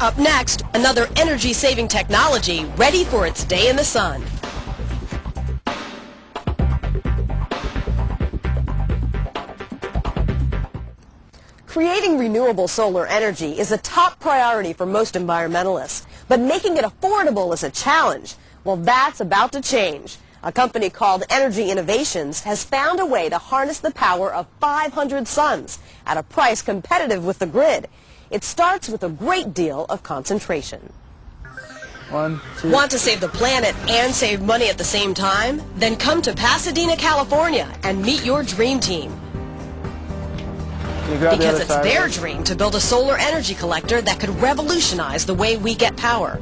Up next, another energy-saving technology ready for its day in the sun. Creating renewable solar energy is a top priority for most environmentalists, but making it affordable is a challenge. Well, that's about to change. A company called Energy Innovations has found a way to harness the power of 500 suns at a price competitive with the grid. It starts with a great deal of concentration. One, two. Want to save the planet and save money at the same time? Then come to Pasadena, California and meet your dream team. Because it's their dream to build a solar energy collector that could revolutionize the way we get power.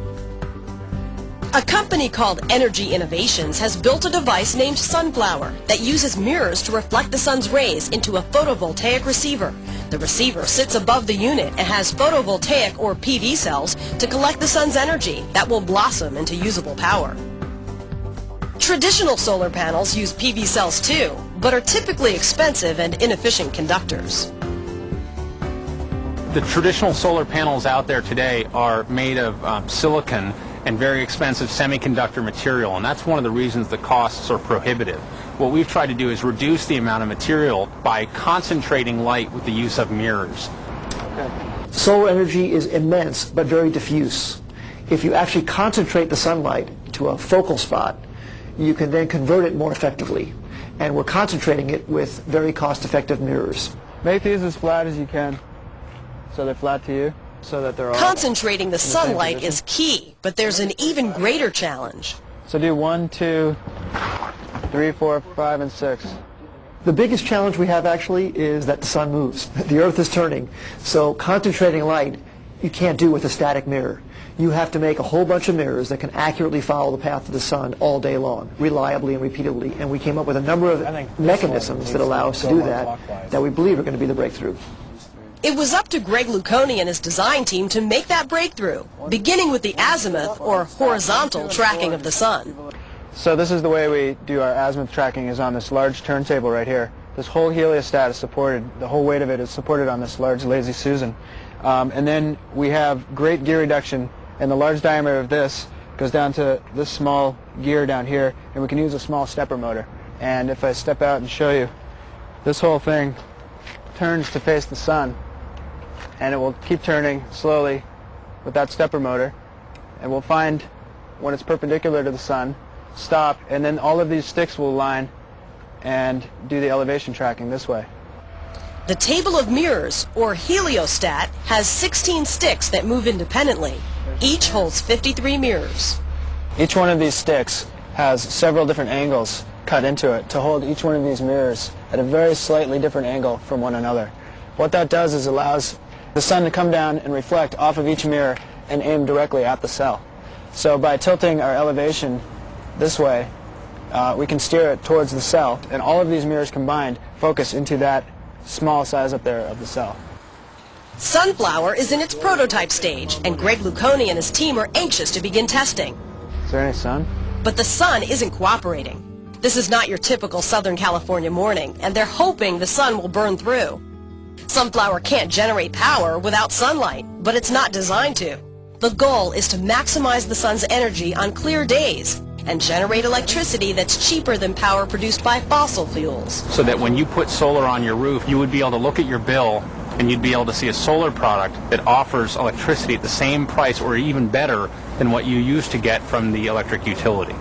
A company called Energy Innovations has built a device named Sunflower that uses mirrors to reflect the sun's rays into a photovoltaic receiver. The receiver sits above the unit and has photovoltaic or PV cells to collect the sun's energy that will blossom into usable power. Traditional solar panels use PV cells too, but are typically expensive and inefficient conductors. The traditional solar panels out there today are made of silicon and very expensive semiconductor material, and that's one of the reasons the costs are prohibitive. What we've tried to do is reduce the amount of material by concentrating light with the use of mirrors. Okay. Solar energy is immense but very diffuse. If you actually concentrate the sunlight to a focal spot, you can then convert it more effectively. And we're concentrating it with very cost-effective mirrors. Make these as flat as you can, so they're flat to you, so that they're all... Concentrating the sunlight is key, but there's an even greater challenge. So do 1, 2, 3, 4, 5, and 6. The biggest challenge we have actually is that the sun moves. The Earth is turning, so concentrating light you can't do with a static mirror. You have to make a whole bunch of mirrors that can accurately follow the path of the sun all day long, reliably and repeatedly. And we came up with a number of mechanisms that allow us to do that we believe are going to be the breakthrough. It was up to Greg Luconi and his design team to make that breakthrough, beginning with the azimuth, or horizontal, tracking of the sun. So this is the way we do our azimuth tracking, is on this large turntable right here. This whole heliostat is supported, the whole weight of it is supported on this large Lazy Susan. And then we have great gear reduction, and the large diameter of this goes down to this small gear down here, and we can use a small stepper motor. And if I step out and show you, this whole thing turns to face the sun, and it will keep turning slowly with that stepper motor, and we'll find when it's perpendicular to the sun, stop, and then all of these sticks will align and do the elevation tracking this way. The table of mirrors, or heliostat, has 16 sticks that move independently. Each holds 53 mirrors. Each one of these sticks has several different angles cut into it to hold each one of these mirrors at a very slightly different angle from one another. What that does is allows the sun to come down and reflect off of each mirror and aim directly at the cell. So by tilting our elevation this way, we can steer it towards the cell, and all of these mirrors combined focus into that small size up there of the cell. Sunflower is in its prototype stage, and Greg Luconi and his team are anxious to begin testing. Is there any sun? But the sun isn't cooperating. This is not your typical Southern California morning, and they're hoping the sun will burn through. Sunflower can't generate power without sunlight, but it's not designed to. The goal is to maximize the sun's energy on clear days and generate electricity that's cheaper than power produced by fossil fuels. So that when you put solar on your roof, you would be able to look at your bill and you'd be able to see a solar product that offers electricity at the same price or even better than what you used to get from the electric utility.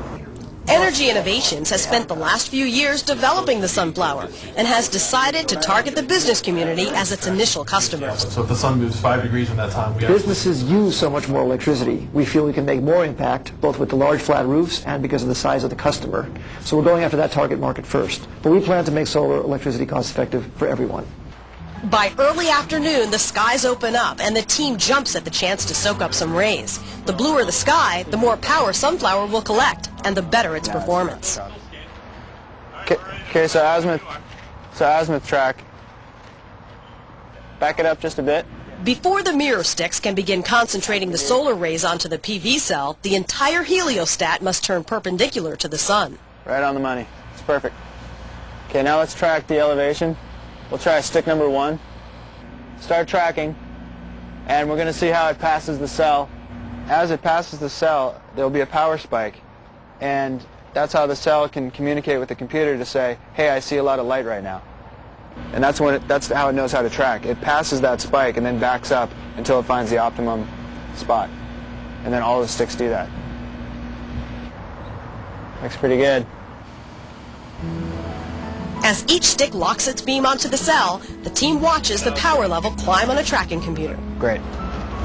Energy Innovations has spent the last few years developing the Sunflower and has decided to target the business community as its initial customers. So if the sun moves 5 degrees in that time, businesses use so much more electricity. We feel we can make more impact, both with the large flat roofs and because of the size of the customer. So we're going after that target market first. But we plan to make solar electricity cost effective for everyone. By early afternoon, the skies open up and the team jumps at the chance to soak up some rays. The bluer the sky, the more power Sunflower will collect, and the better its performance. Okay, so azimuth track. Back it up just a bit. Before the mirror sticks can begin concentrating the solar rays onto the PV cell, the entire heliostat must turn perpendicular to the sun. Right on the money. It's perfect. Okay, now let's track the elevation. We'll try stick number 1. Start tracking. and we're going to see how it passes the cell. As it passes the cell, there'll be a power spike, and that's how the cell can communicate with the computer to say, hey, I see a lot of light right now. And that's how it knows how to track. It passes that spike and then backs up until it finds the optimum spot. And then all the sticks do that. Looks pretty good. As each stick locks its beam onto the cell, the team watches the power level climb on a tracking computer. Great.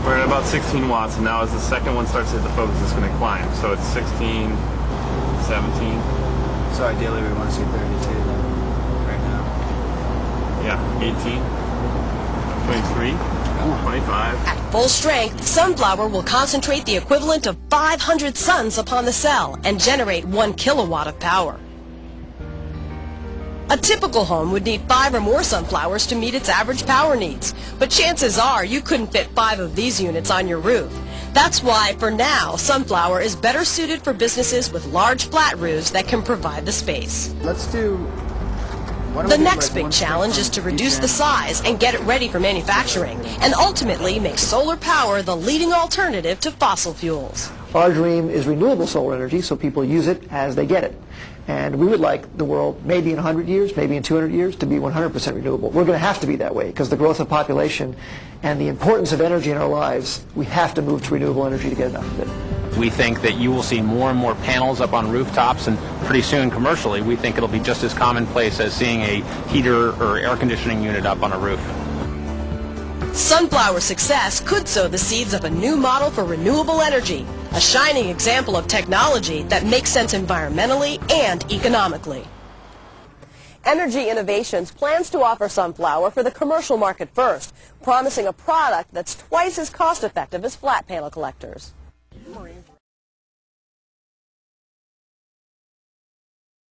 We're at about 16 watts, and now as the second one starts to hit the focus, it's going to climb. So it's 16, 17. So ideally we want to see 32 then, right now. Yeah, 18, 23, 25. At full strength, Sunflower will concentrate the equivalent of 500 suns upon the cell and generate 1 kilowatt of power. A typical home would need 5 or more sunflowers to meet its average power needs, but chances are you couldn't fit 5 of these units on your roof. That's why, for now, Sunflower is better suited for businesses with large flat roofs that can provide the space. Let's do... The next big challenge is to reduce the size and get it ready for manufacturing, and ultimately make solar power the leading alternative to fossil fuels. Our dream is renewable solar energy, so people use it as they get it. And we would like the world, maybe in 100 years, maybe in 200 years, to be 100% renewable. We're going to have to be that way because the growth of population and the importance of energy in our lives, we have to move to renewable energy to get enough of it. We think that you will see more and more panels up on rooftops, and pretty soon commercially we think it'll be just as commonplace as seeing a heater or air conditioning unit up on a roof. Sunflower success could sow the seeds of a new model for renewable energy, a shining example of technology that makes sense environmentally and economically. Energy Innovations plans to offer Sunflower for the commercial market first, promising a product that's twice as cost-effective as flat panel collectors.